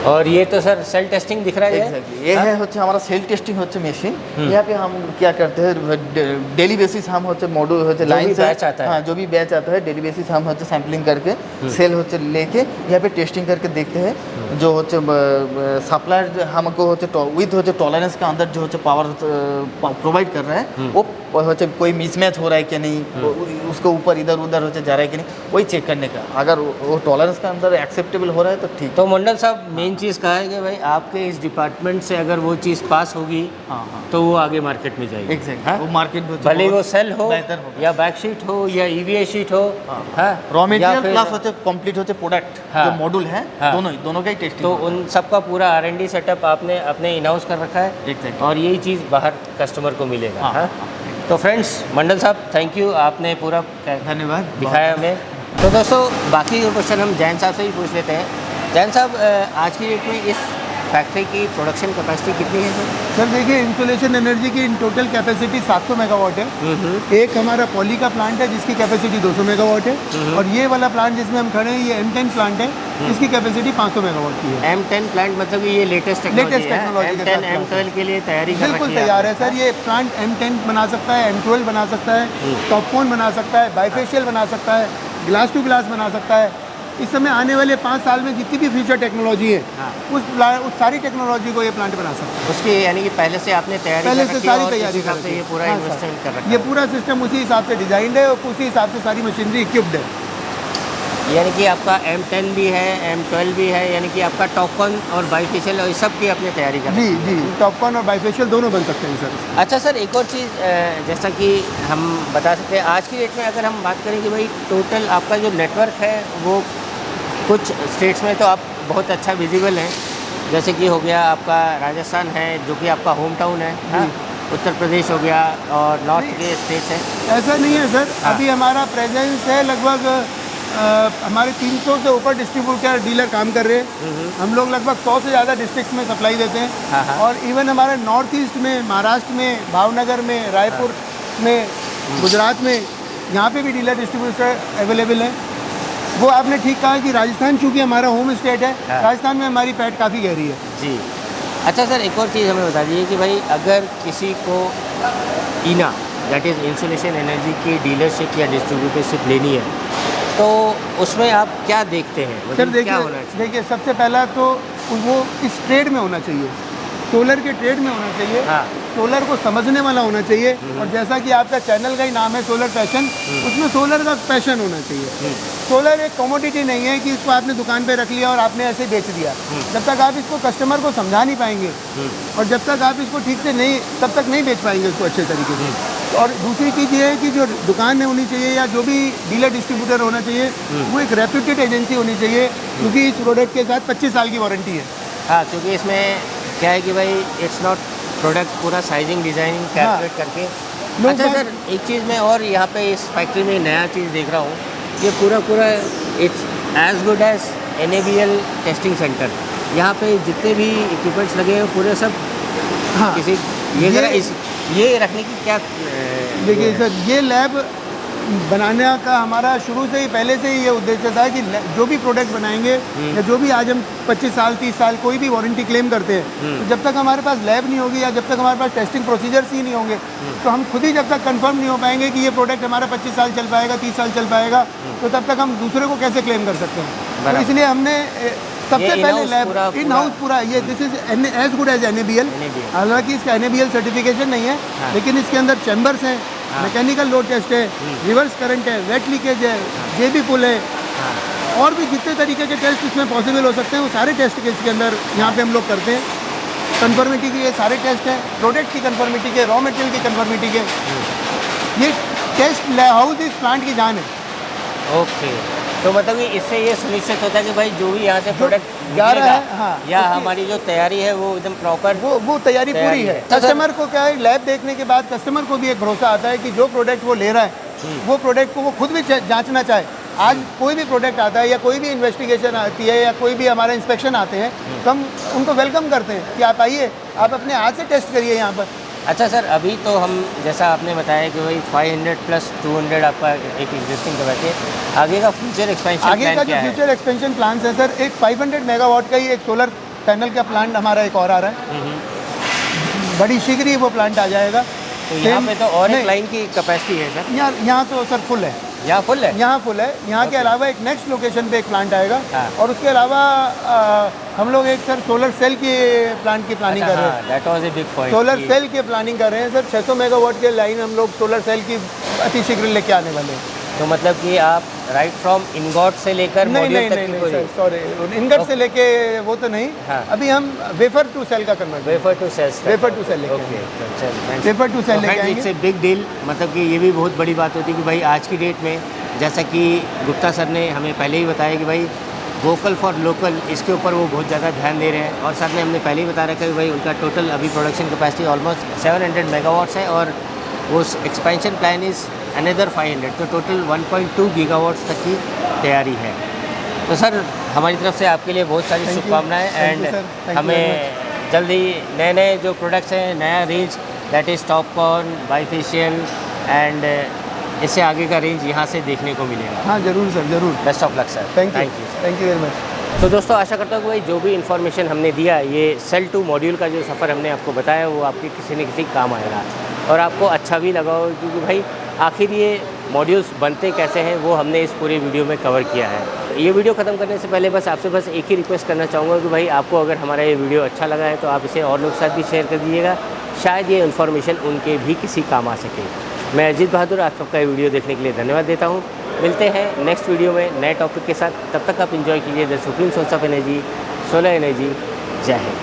और ये तो सर सेल टेस्टिंग दिख रहा है एग्जैक्टली ये है होच्छे हमारा सेल टेस्टिंग होच्छे मशीन यहाँ पे हम क्या करते हैं डेली बेसिस हम होच्छे मॉड्यूल होच्छे लाइन से बैच आता है हाँ जो भी बैच आता है डेली बेसिस हम होच्छे सैम्पलिंग करके सेल होच्छे लेके यहाँ पे टेस्टिंग करके देखते हैं जो होच्छे सप्लायर हमको होच्छे विथ होच्छे टॉलरेंस के अंदर जो होच्छे पावर प्रोवाइड कर रहा है वो होच्छे कोई मिसमैच हो रहा है कि नहीं उसको ऊपर इधर उधर होच्छे जा रहा है कि नहीं वही चेक करने का अगर वो टॉलरेंस के अंदर एक्सेप्टेबल हो रहा है तो ठीक। तो मंडल साहब मेन चीज़ कहा है कि भाई आपके इस डिपार्टमेंट से अगर वो चीज़ पास होगी तो वो आगे मार्केट में जाएगी। एग्जैक्ट वो मार्केट में भले वो सेल हो बेहतर हो या बैक शीट हो या ईवीए शीट हो रॉ मटेरियल प्लस होते कंप्लीट होते प्रोडक्ट जो मॉड्यूल है दोनों का ही टेस्टिंग तो उन सब का पूरा R&D सेटअप आपने अपने इन हाउस कर रखा है एग्जैक्ट और यही चीज़ बाहर कस्टमर को मिलेगा। तो फ्रेंड्स मंडल साहब थैंक यू आपने पूरा धन्यवाद दिखाया हमें। तो दोस्तों बाकी के क्वेश्चन हम जैन साहब से ही पूछ लेते हैं। जैन साहब आज की डेट में इस फैक्ट्री की प्रोडक्शन कैपेसिटी कितनी है सर? देखिए इंसुलेशन एनर्जी की इन टोटल कैपेसिटी 700 मेगावाट है। एक हमारा पॉली का प्लांट है जिसकी कैपेसिटी 200 मेगावाट है और ये वाला प्लांट जिसमें हम खड़े हैं ये M10 प्लांट है इसकी कैपेसिटी 500 मेगावाट की है। M10 प्लांट मतलब ये लेटेस्ट टेक्नोलॉजी M10 M12 के लिए तैयारी कर बिल्कुल तैयार है सर। ये प्लांट M10 बना सकता है, M12 बना सकता है, टॉपकॉन बना सकता है, बाइफेशियल बना सकता है, ग्लास टू ग्लास बना सकता है। इस समय आने वाले 5 साल में जितनी भी फ्यूचर टेक्नोलॉजी है उस सारी टेक्नोलॉजी को ये प्लांट बना सकता है। उसकी यानी कि पहले से आपने तैयारी पहले से सारी तैयारी कर रखी है, ये पूरा इन्वेस्टमेंट कर रखा है। ये पूरा सिस्टम उसी हिसाब से डिजाइंड है और उसी हिसाब से सारी मशीनरी इक्विप्ड है। यानी कि आपका M10 भी है, M12 भी है, यानी कि आपका टॉपकॉन और बाइफेशियल और सब की अपनी तैयारी कर जी जी टॉपकॉन और बाइफेशियल दोनों बन सकते हैं सर। अच्छा सर एक और चीज़ जैसा कि हम बता सकते हैं आज की डेट में अगर हम बात करें कि भाई टोटल आपका जो नेटवर्क है वो कुछ स्टेट्स में तो आप बहुत अच्छा विजिबल है, जैसे कि हो गया आपका राजस्थान है जो कि आपका होम टाउन है, उत्तर प्रदेश हो गया और नॉर्थ के स्टेट्स हैं। ऐसा नहीं है सर, अभी हमारा प्रेजेंस है लगभग हमारे 300 से ऊपर डिस्ट्रीब्यूटर डीलर काम कर रहे हैं। हम लोग लगभग 100 से ज़्यादा डिस्ट्रिक्ट्स में सप्लाई देते हैं और इवन हमारे नॉर्थ ईस्ट में, महाराष्ट्र में, भावनगर में, रायपुर में, गुजरात में यहाँ पे भी डीलर डिस्ट्रीब्यूटर अवेलेबल है। वो आपने ठीक कहा कि राजस्थान चूँकि हमारा होम स्टेट है, राजस्थान में हमारी पैठ काफ़ी गहरी है जी। अच्छा सर एक और चीज़ हमें बता दीजिए कि भाई अगर किसी को ईना दैट इज़ इंसुलेशन एनर्जी की डीलरशिप या डिस्ट्रीब्यूटरशिप लेनी है तो उसमें आप क्या देखते हैं? सर देखिए सबसे पहला तो वो इस ट्रेड में होना चाहिए, सोलर के ट्रेड में होना चाहिए, सोलर को समझने वाला होना चाहिए और जैसा कि आपका चैनल का ही नाम है सोलर पैशन, उसमें सोलर का पैशन होना चाहिए। सोलर एक कमोडिटी नहीं है कि इसको आपने दुकान पे रख लिया और आपने ऐसे बेच दिया। जब तक आप इसको कस्टमर को समझा नहीं पाएंगे और जब तक आप इसको ठीक से नहीं तब तक नहीं बेच पाएंगे इसको अच्छे तरीके से। और दूसरी चीज़ ये है कि जो दुकान में होनी चाहिए या जो भी डीलर डिस्ट्रीब्यूटर होना चाहिए वो एक रेप्यूटेड एजेंसी होनी चाहिए क्योंकि इस प्रोडक्ट के साथ 25 साल की वारंटी है। हाँ क्योंकि इसमें क्या है कि भाई इट्स नॉट प्रोडक्ट पूरा साइजिंग डिज़ाइनिंग कैलकुलेट करके। अच्छा सर एक चीज़ मैं और यहाँ पे इस फैक्ट्री में नया चीज़ देख रहा हूँ, ये पूरा it's as good as NABL testing centre. यहाँ पे जितने भी इक्विपमेंट्स लगे हैं पूरे सब किसी ये रखने की क्या देखिए सर ये लैब बनाने का हमारा शुरू से ही पहले से ही ये उद्देश्य था कि जो भी प्रोडक्ट बनाएंगे या जो भी आज हम 25 साल 30 साल कोई भी वारंटी क्लेम करते हैं तो जब तक हमारे पास लैब नहीं होगी या जब तक हमारे पास टेस्टिंग प्रोसीजर्स ही नहीं होंगे तो हम खुद ही जब तक कंफर्म नहीं हो पाएंगे कि ये प्रोडक्ट हमारा 25 साल चल पाएगा 30 साल चल पाएगा तो तब तक हम दूसरे को कैसे क्लेम कर सकते हैं। तो इसलिए हमने सबसे पहले लैब इन हाउस पूरा ये this is as good as NABL। हालांकि इसका NABL सर्टिफिकेशन नहीं है लेकिन इसके अंदर चैम्बर्स हैं, मैकेनिकल लोड टेस्ट है, रिवर्स करंट है, वेट लीकेज है, JB पुल है और भी जितने तरीके के टेस्ट इसमें पॉसिबल हो सकते हैं वो सारे टेस्ट के इसके अंदर यहाँ पे हम लोग करते हैं। कन्फर्मिटी के ये सारे टेस्ट हैं, प्रोडक्ट की कन्फर्मिटी के, रॉ मटेरियल की कन्फर्मिटी के, ये टेस्ट हाउस इस प्लांट की जान है। ओके तो मतलब कि इससे ये सुनिश्चित होता है कि भाई जो भी यहाँ से प्रोडक्ट जा रहा है या हमारी जो तैयारी है वो एकदम प्रॉपर वो तैयारी पूरी है। कस्टमर को क्या है लैब देखने के बाद कस्टमर को भी एक भरोसा आता है कि जो प्रोडक्ट वो ले रहा है वो प्रोडक्ट को वो खुद भी जांचना चाहे। आज कोई भी प्रोडक्ट आता है या कोई भी इन्वेस्टिगेशन आती है या कोई भी हमारा इंस्पेक्शन आते हैं तो हम उनको वेलकम करते हैं कि आप आइए, आप अपने हाथ से टेस्ट करिए यहाँ पर। अच्छा सर अभी तो हम जैसा आपने बताया कि भाई 500 प्लस 200 आपका एक एग्जिस्टिंग कैपेसिटी है, आगे का फ्यूचर एक्सपेंशन आगे का जो फ्यूचर एक्सपेंशन प्लान है सर एक 500 मेगावाट का ही एक सोलर पैनल का प्लांट हमारा एक और आ रहा है, बड़ी शीघ्र ही वो प्लांट आ जाएगा। तो यहाँ Same- पे तो और एक नहीं, लाइन की कैपेसिटी है सर? यहाँ तो सर फुल है, यहाँ फुल है? यहाँ फुल है। यहाँ के अलावा एक नेक्स्ट लोकेशन पे एक प्लांट आएगा, हाँ। और उसके अलावा हम लोग एक सर सोलर सेल के प्लांट की प्लानिंग कर रहे हैं। That was a big point. Solar cell की प्लानिंग कर रहे हैं सर, 600 मेगावाट के लाइन हम लोग सोलर सेल की अति शीघ्र लेके आने वाले हैं। तो मतलब कि आप राइट फ्रॉम इनगॉट से लेकर नहीं मॉड्यूल नहीं तक नहीं, की नहीं पूरी सर, सॉरी, इनगट से लेके वो तो नहीं। हाँ। अभी हम वेफर टू सेल का convert, wafer to cells, wafer to cell लेके ओके, चल वेफर टू सेल लेके इट्स आएंगे। A big deal. मतलब कि ये भी बहुत बड़ी बात होती है कि भाई आज की डेट में, जैसा कि गुप्ता सर ने हमें पहले ही बताया कि भाई वोकल फॉर लोकल, इसके ऊपर वो बहुत ज़्यादा ध्यान दे रहे हैं। और सर ने हमने पहले ही बता रखा है कि भाई उनका टोटल अभी प्रोडक्शन कैपेसिटी ऑलमोस्ट 700 मेगावाट्स है, और वो एक्सपेंशन प्लान इज़ अनदर 500, तो टोटल 1.2 गीगावाट्स तक की तैयारी है। तो सर हमारी तरफ से आपके लिए बहुत सारी Thank you. शुभकामनाएं, Thank you, and sir. Thank you हमें जल्द ही नए नए जो प्रोडक्ट्स हैं, नया range that is TOPCon, bifacial, and इससे आगे का रेंज यहाँ से देखने को मिलेगा। हाँ जरूर सर, जरूर। Best of luck sir. Thank you, sir. Thank you very much. तो दोस्तों आशा करता हूँ कि भाई जो भी इन्फॉर्मेशन हमने दिया, ये सेल टू मॉड्यूल का जो सफ़र हमने आपको बताया, वो आपके किसी न किसी काम आएगा और आपको अच्छा भी लगा होगा, क्योंकि भाई आखिर ये मॉड्यूल्स बनते कैसे हैं वो हमने इस पूरे वीडियो में कवर किया है। ये वीडियो ख़त्म करने से पहले बस आपसे बस एक ही रिक्वेस्ट करना चाहूँगा कि भाई आपको अगर हमारा ये वीडियो अच्छा लगा है तो आप इसे और लोग के साथ भी शेयर कर दीजिएगा, शायद ये इन्फॉर्मेशन उनके भी किसी काम आ सके। मैं अजीत बहादुर आप सबका ये वीडियो देखने के लिए धन्यवाद देता हूँ। मिलते हैं नेक्स्ट वीडियो में नए टॉपिक के साथ, तब तक आप इंजॉय कीजिए the supreme source of energy, solar energy. जय हिंद।